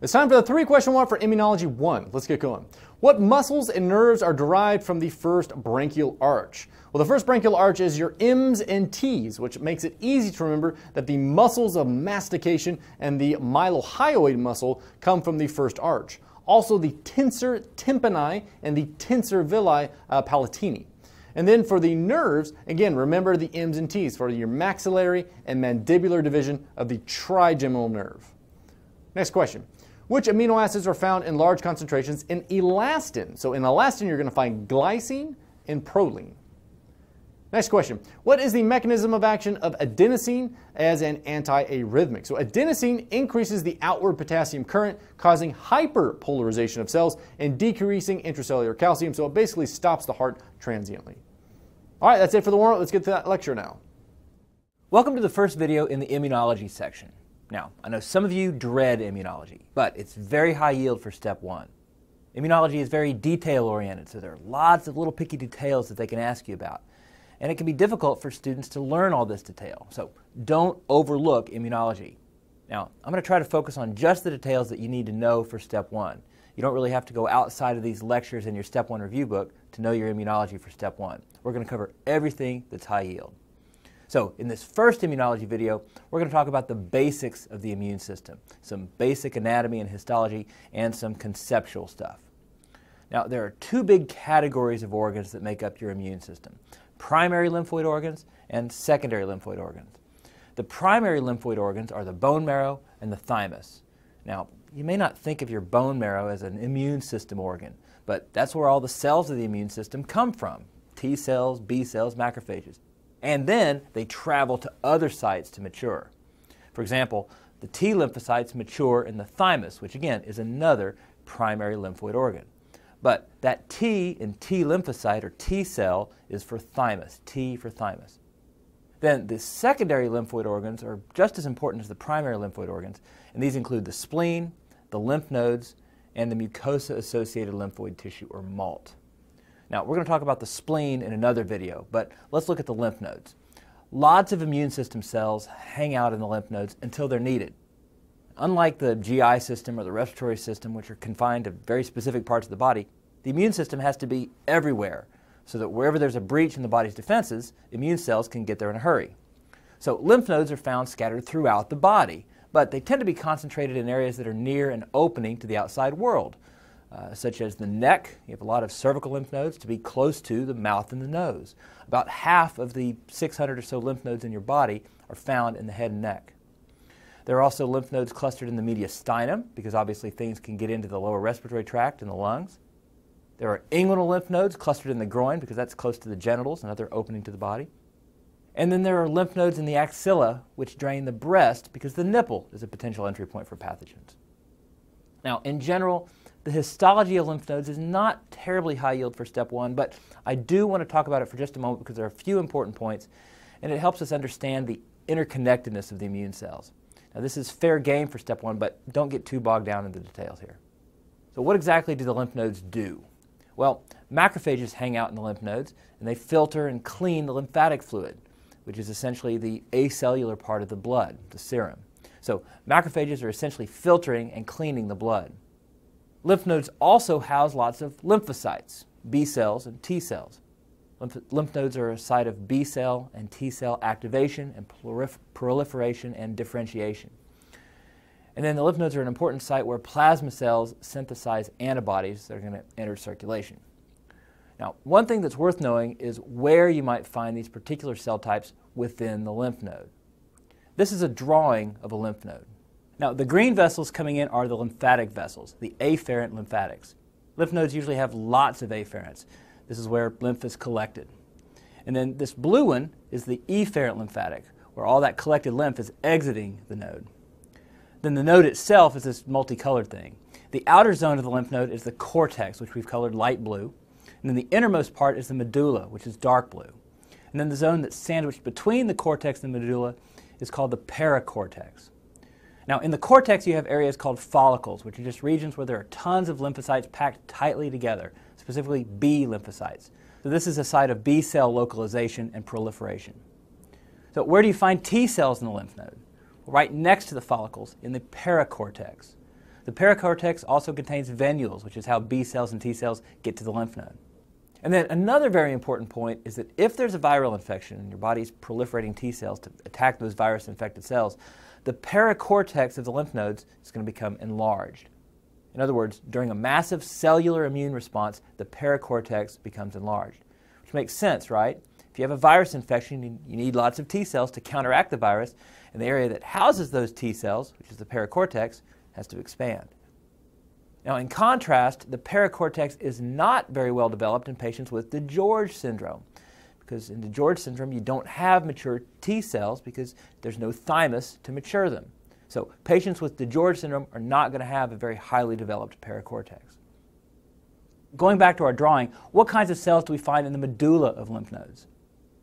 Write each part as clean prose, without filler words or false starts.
It's time for the 3-question one for Immunology 1. Let's get going. What muscles and nerves are derived from the first branchial arch? Well, the first branchial arch is your M's and T's, which makes it easy to remember that the muscles of mastication and the mylohyoid muscle come from the first arch. Also, the tensor tympani and the tensor villi palatini. And then for the nerves, again, remember the M's and T's for your maxillary and mandibular division of the trigeminal nerve. Next question. Which amino acids are found in large concentrations in elastin? So in elastin, you're going to find glycine and proline. Next question. What is the mechanism of action of adenosine as an antiarrhythmic? So adenosine increases the outward potassium current, causing hyperpolarization of cells and decreasing intracellular calcium. So it basically stops the heart transiently. All right, that's it for the warm-up. Let's get to that lecture now. Welcome to the first video in the immunology section. Now, I know some of you dread immunology, but it's very high yield for step 1. Immunology is very detail-oriented, so there are lots of little picky details that they can ask you about. And it can be difficult for students to learn all this detail, so don't overlook immunology. Now, I'm going to try to focus on just the details that you need to know for step 1. You don't really have to go outside of these lectures in your step 1 review book to know your immunology for step 1. We're going to cover everything that's high yield. So in this first immunology video, we're going to talk about the basics of the immune system, some basic anatomy and histology, and some conceptual stuff. Now, there are 2 big categories of organs that make up your immune system: primary lymphoid organs and secondary lymphoid organs. The primary lymphoid organs are the bone marrow and the thymus. Now, you may not think of your bone marrow as an immune system organ, but that's where all the cells of the immune system come from: T cells, B cells, macrophages. And then they travel to other sites to mature. For example, the T lymphocytes mature in the thymus, which again is another primary lymphoid organ. But that T in T lymphocyte, or T cell, is for thymus, T for thymus. Then the secondary lymphoid organs are just as important as the primary lymphoid organs, and these include the spleen, the lymph nodes, and the mucosa-associated lymphoid tissue, or MALT. Now, we're going to talk about the spleen in another video, but let's look at the lymph nodes. Lots of immune system cells hang out in the lymph nodes until they're needed. Unlike the GI system or the respiratory system, which are confined to very specific parts of the body, the immune system has to be everywhere, so that wherever there's a breach in the body's defenses, immune cells can get there in a hurry. So lymph nodes are found scattered throughout the body, but they tend to be concentrated in areas that are near an opening to the outside world. Such as the neck. You have a lot of cervical lymph nodes to be close to the mouth and the nose. About half of the 600 or so lymph nodes in your body are found in the head and neck. There are also lymph nodes clustered in the mediastinum, because obviously things can get into the lower respiratory tract and the lungs. There are inguinal lymph nodes clustered in the groin, because that's close to the genitals, another opening to the body. And then there are lymph nodes in the axilla, which drain the breast, because the nipple is a potential entry point for pathogens. Now, in general, the histology of lymph nodes is not terribly high yield for step 1, but I do want to talk about it for just a moment because there are a few important points, and it helps us understand the interconnectedness of the immune cells. Now, this is fair game for step 1, but don't get too bogged down in the details here. So what exactly do the lymph nodes do? Well, macrophages hang out in the lymph nodes, and they filter and clean the lymphatic fluid, which is essentially the acellular part of the blood, the serum. So macrophages are essentially filtering and cleaning the blood. Lymph nodes also house lots of lymphocytes, B cells and T cells. Lymph nodes are a site of B cell and T cell activation and proliferation and differentiation. And then the lymph nodes are an important site where plasma cells synthesize antibodies that are going to enter circulation. Now, one thing that's worth knowing is where you might find these particular cell types within the lymph node. This is a drawing of a lymph node. Now, the green vessels coming in are the lymphatic vessels, the afferent lymphatics. Lymph nodes usually have lots of afferents. This is where lymph is collected. And then this blue one is the efferent lymphatic, where all that collected lymph is exiting the node. Then the node itself is this multicolored thing. The outer zone of the lymph node is the cortex, which we've colored light blue. And then the innermost part is the medulla, which is dark blue. And then the zone that's sandwiched between the cortex and the medulla is called the paracortex. Now, in the cortex, you have areas called follicles, which are just regions where there are tons of lymphocytes packed tightly together, specifically B lymphocytes. So this is a site of B cell localization and proliferation. So where do you find T cells in the lymph node? Well, right next to the follicles in the paracortex. The paracortex also contains venules, which is how B cells and T cells get to the lymph node. And then another very important point is that if there's a viral infection and your body's proliferating T cells to attack those virus-infected cells, the paracortex of the lymph nodes is going to become enlarged. In other words, during a massive cellular immune response, the paracortex becomes enlarged. Which makes sense, right? If you have a virus infection, you need lots of T cells to counteract the virus, and the area that houses those T cells, which is the paracortex, has to expand. Now, in contrast, the paracortex is not very well developed in patients with DiGeorge syndrome, because in DiGeorge syndrome, you don't have mature T cells because there's no thymus to mature them. So patients with DiGeorge syndrome are not going to have a very highly developed paracortex. Going back to our drawing, what kinds of cells do we find in the medulla of lymph nodes?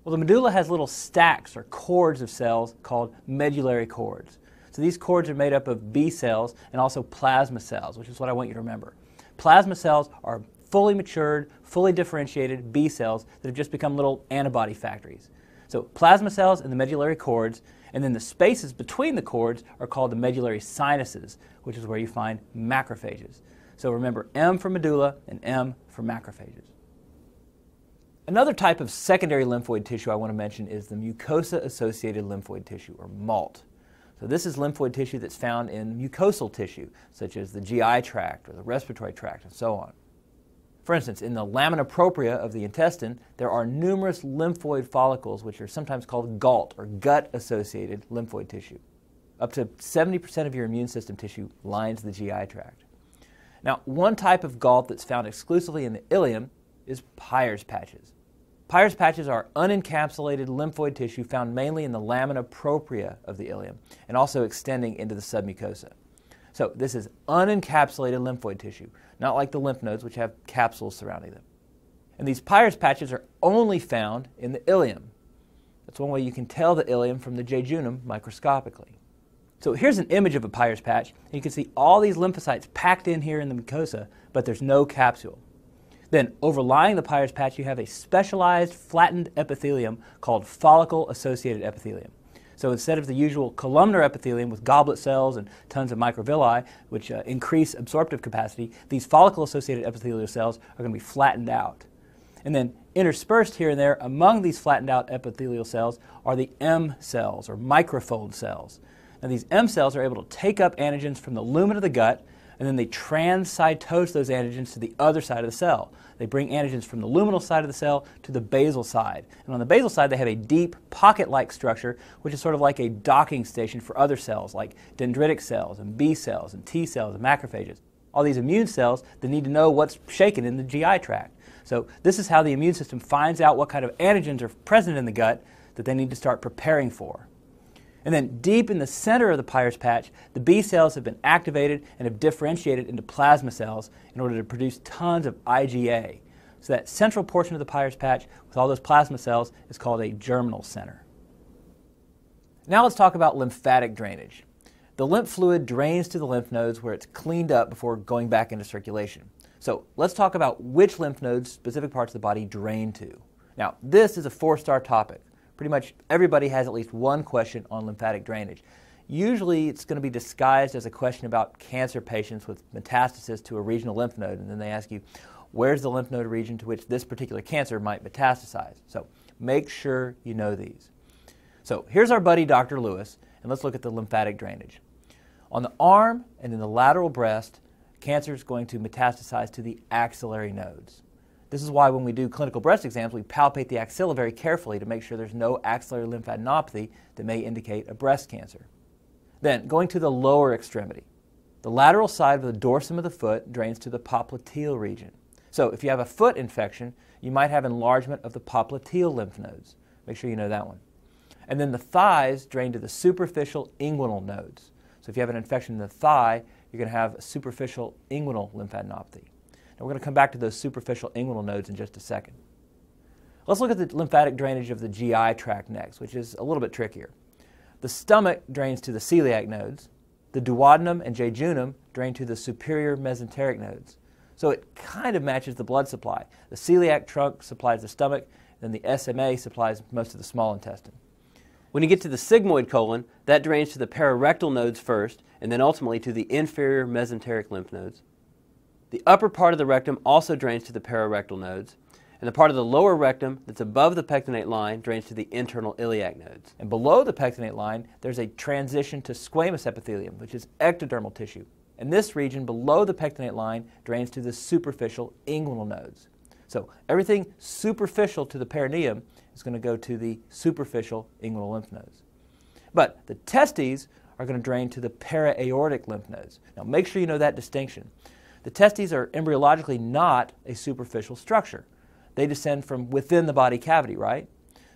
Well, the medulla has little stacks or cords of cells called medullary cords. So these cords are made up of B cells and also plasma cells, which is what I want you to remember. Plasma cells are fully matured, fully differentiated B cells that have just become little antibody factories. So plasma cells and the medullary cords, and then the spaces between the cords are called the medullary sinuses, which is where you find macrophages. So remember, M for medulla and M for macrophages. Another type of secondary lymphoid tissue I want to mention is the mucosa-associated lymphoid tissue, or MALT. So this is lymphoid tissue that's found in mucosal tissue, such as the GI tract or the respiratory tract and so on. For instance, in the lamina propria of the intestine, there are numerous lymphoid follicles, which are sometimes called GALT, or gut-associated lymphoid tissue. Up to 70% of your immune system tissue lines the GI tract. Now, one type of GALT that's found exclusively in the ileum is Peyer's patches. Peyer's patches are unencapsulated lymphoid tissue found mainly in the lamina propria of the ileum and also extending into the submucosa. So this is unencapsulated lymphoid tissue, not like the lymph nodes which have capsules surrounding them. And these Peyer's patches are only found in the ileum. That's one way you can tell the ileum from the jejunum microscopically. So here's an image of a Peyer's patch, and you can see all these lymphocytes packed in here in the mucosa, but there's no capsule. Then, overlying the Peyer's patch, you have a specialized flattened epithelium called follicle-associated epithelium. So instead of the usual columnar epithelium with goblet cells and tons of microvilli, which increase absorptive capacity, these follicle-associated epithelial cells are going to be flattened out. And then interspersed here and there among these flattened out epithelial cells are the M cells, or microfold cells. Now these M cells are able to take up antigens from the lumen of the gut, and then they transcytose those antigens to the other side of the cell. They bring antigens from the luminal side of the cell to the basal side. And on the basal side, they have a deep pocket-like structure, which is sort of like a docking station for other cells, like dendritic cells and B cells and T cells and macrophages. All these immune cells that need to know what's shaking in the GI tract. So this is how the immune system finds out what kind of antigens are present in the gut that they need to start preparing for. And then deep in the center of the Peyer's patch, the B cells have been activated and have differentiated into plasma cells in order to produce tons of IgA. So that central portion of the Peyer's patch with all those plasma cells is called a germinal center. Now let's talk about lymphatic drainage. The lymph fluid drains to the lymph nodes where it's cleaned up before going back into circulation. So let's talk about which lymph nodes specific parts of the body drain to. Now this is a 4-star topic. Pretty much everybody has at least one question on lymphatic drainage. Usually it's going to be disguised as a question about cancer patients with metastasis to a regional lymph node, and then they ask you, where's the lymph node region to which this particular cancer might metastasize? So make sure you know these. So here's our buddy Dr. Lewis, and let's look at the lymphatic drainage. On the arm and in the lateral breast, cancer is going to metastasize to the axillary nodes. This is why when we do clinical breast exams, we palpate the axilla very carefully to make sure there's no axillary lymphadenopathy that may indicate a breast cancer. Then, going to the lower extremity, the lateral side of the dorsum of the foot drains to the popliteal region. So if you have a foot infection, you might have enlargement of the popliteal lymph nodes. Make sure you know that one. And then the thighs drain to the superficial inguinal nodes. So if you have an infection in the thigh, you're going to have a superficial inguinal lymphadenopathy. And we're going to come back to those superficial inguinal nodes in just a second. Let's look at the lymphatic drainage of the GI tract next, which is a little bit trickier. The stomach drains to the celiac nodes. The duodenum and jejunum drain to the superior mesenteric nodes. So it kind of matches the blood supply. The celiac trunk supplies the stomach, then the SMA supplies most of the small intestine. When you get to the sigmoid colon, that drains to the pararectal nodes first, and then ultimately to the inferior mesenteric lymph nodes. The upper part of the rectum also drains to the pararectal nodes, and the part of the lower rectum that's above the pectinate line drains to the internal iliac nodes. And below the pectinate line, there's a transition to squamous epithelium, which is ectodermal tissue. And this region below the pectinate line drains to the superficial inguinal nodes. So everything superficial to the perineum is going to go to the superficial inguinal lymph nodes. But the testes are going to drain to the para-aortic lymph nodes. Now make sure you know that distinction. The testes are embryologically not a superficial structure. They descend from within the body cavity, right?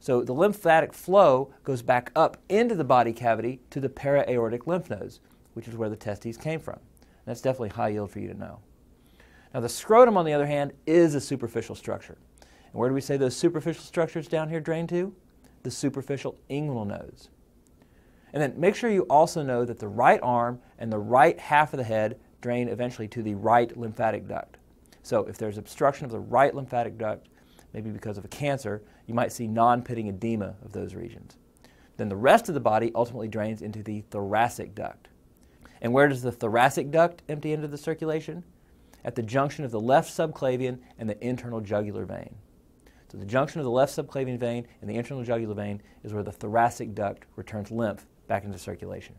So the lymphatic flow goes back up into the body cavity to the para-aortic lymph nodes, which is where the testes came from. And that's definitely high yield for you to know. Now the scrotum, on the other hand, is a superficial structure. And where do we say those superficial structures down here drain to? The superficial inguinal nodes. And then make sure you also know that the right arm and the right half of the head drain eventually to the right lymphatic duct. So if there's obstruction of the right lymphatic duct, maybe because of a cancer, you might see non-pitting edema of those regions. Then the rest of the body ultimately drains into the thoracic duct. And where does the thoracic duct empty into the circulation? At the junction of the left subclavian and the internal jugular vein. So the junction of the left subclavian vein and the internal jugular vein is where the thoracic duct returns lymph back into circulation.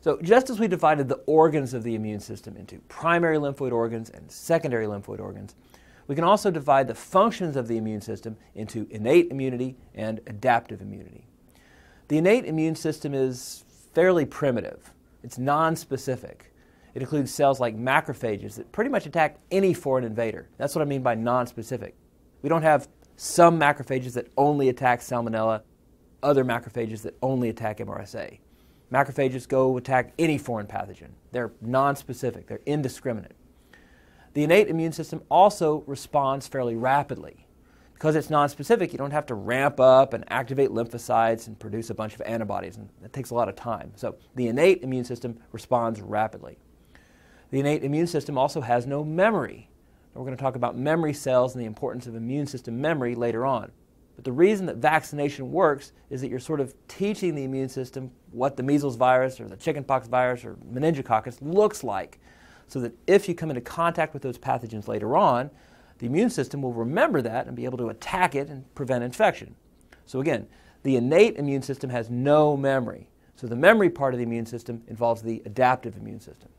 So just as we divided the organs of the immune system into primary lymphoid organs and secondary lymphoid organs, we can also divide the functions of the immune system into innate immunity and adaptive immunity. The innate immune system is fairly primitive. It's nonspecific. It includes cells like macrophages that pretty much attack any foreign invader. That's what I mean by nonspecific. We don't have some macrophages that only attack Salmonella, other macrophages that only attack MRSA. Macrophages go attack any foreign pathogen. They're nonspecific. They're indiscriminate. The innate immune system also responds fairly rapidly. Because it's nonspecific, you don't have to ramp up and activate lymphocytes and produce a bunch of antibodies, and that takes a lot of time. So the innate immune system responds rapidly. The innate immune system also has no memory. We're going to talk about memory cells and the importance of immune system memory later on. But the reason that vaccination works is that you're sort of teaching the immune system what the measles virus or the chickenpox virus or meningococcus looks like, so that if you come into contact with those pathogens later on, the immune system will remember that and be able to attack it and prevent infection. So again, the innate immune system has no memory. So the memory part of the immune system involves the adaptive immune system.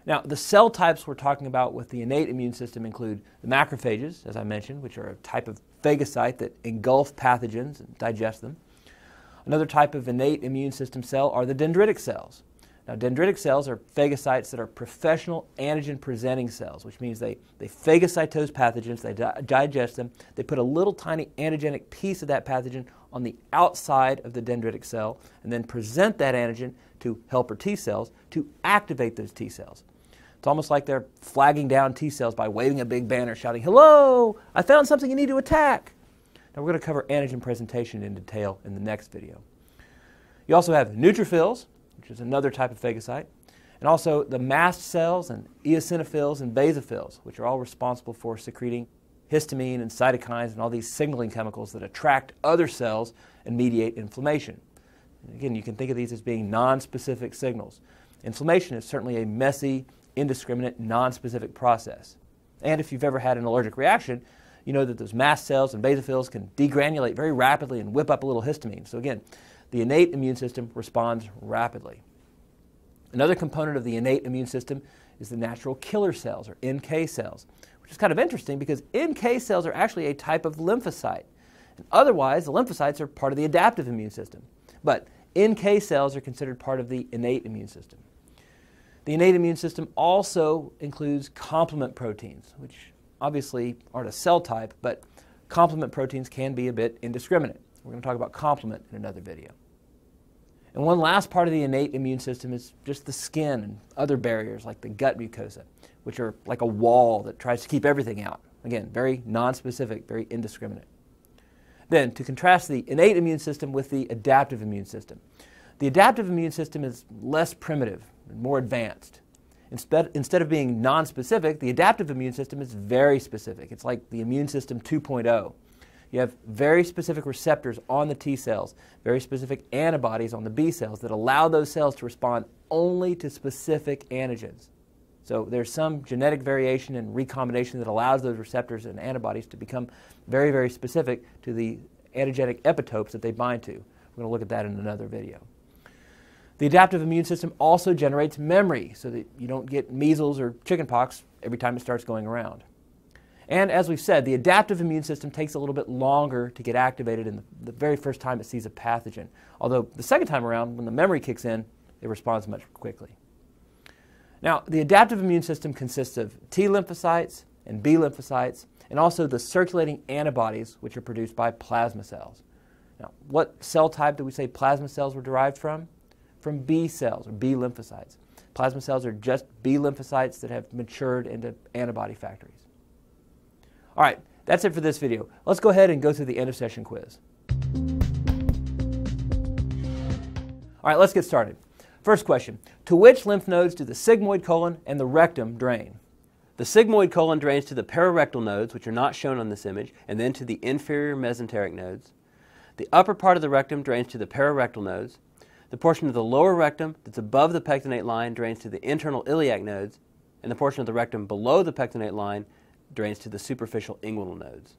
Now, the cell types we're talking about with the innate immune system include the macrophages, as I mentioned, which are a type of phagocyte that engulf pathogens and digest them. Another type of innate immune system cell are the dendritic cells. Now, dendritic cells are phagocytes that are professional antigen-presenting cells, which means they phagocytose pathogens, they digest them, they put a little tiny antigenic piece of that pathogen on the outside of the dendritic cell, and then present that antigen to helper T cells to activate those T cells. It's almost like they're flagging down T cells by waving a big banner shouting, "Hello, I found something you need to attack." Now we're going to cover antigen presentation in detail in the next video. You also have neutrophils, which is another type of phagocyte, and also the mast cells and eosinophils and basophils, which are all responsible for secreting histamine and cytokines and all these signaling chemicals that attract other cells and mediate inflammation. And again, you can think of these as being non-specific signals. Inflammation is certainly a messy, indiscriminate, non-specific process. And if you've ever had an allergic reaction, you know that those mast cells and basophils can degranulate very rapidly and whip up a little histamine. So again, the innate immune system responds rapidly. Another component of the innate immune system is the natural killer cells, or NK cells, which is kind of interesting because NK cells are actually a type of lymphocyte. And otherwise, the lymphocytes are part of the adaptive immune system. But NK cells are considered part of the innate immune system. The innate immune system also includes complement proteins, which obviously aren't a cell type, but complement proteins can be a bit indiscriminate. We're going to talk about complement in another video. And one last part of the innate immune system is just the skin and other barriers like the gut mucosa, which are like a wall that tries to keep everything out. Again, very nonspecific, very indiscriminate. Then, to contrast the innate immune system with the adaptive immune system. The adaptive immune system is less primitive and more advanced. Instead of being nonspecific, the adaptive immune system is very specific. It's like the immune system 2.0. You have very specific receptors on the T cells, very specific antibodies on the B cells that allow those cells to respond only to specific antigens. So there's some genetic variation and recombination that allows those receptors and antibodies to become very, very specific to the antigenic epitopes that they bind to. We're going to look at that in another video. The adaptive immune system also generates memory so that you don't get measles or chickenpox every time it starts going around. And as we've said, the adaptive immune system takes a little bit longer to get activated in the very first time it sees a pathogen. Although the second time around, when the memory kicks in, it responds much quickly. Now, the adaptive immune system consists of T lymphocytes and B lymphocytes, and also the circulating antibodies which are produced by plasma cells. Now, what cell type do we say plasma cells were derived from? From B cells, or B lymphocytes. Plasma cells are just B lymphocytes that have matured into antibody factories. All right, that's it for this video. Let's go ahead and go through the end of session quiz. All right, let's get started. First question, to which lymph nodes do the sigmoid colon and the rectum drain? The sigmoid colon drains to the pararectal nodes, which are not shown on this image, and then to the inferior mesenteric nodes. The upper part of the rectum drains to the pararectal nodes. The portion of the lower rectum that's above the pectinate line drains to the internal iliac nodes, and the portion of the rectum below the pectinate line drains to the superficial inguinal nodes.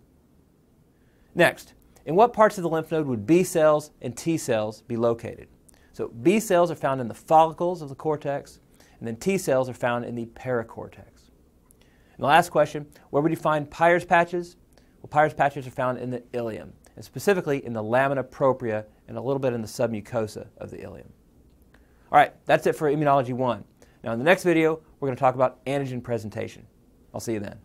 Next, in what parts of the lymph node would B cells and T cells be located? So B cells are found in the follicles of the cortex, and then T cells are found in the paracortex. And the last question, where would you find Peyer's patches? Well, Peyer's patches are found in the ileum, and specifically in the lamina propria and a little bit in the submucosa of the ileum. All right, that's it for Immunology 1. Now in the next video, we're going to talk about antigen presentation. I'll see you then.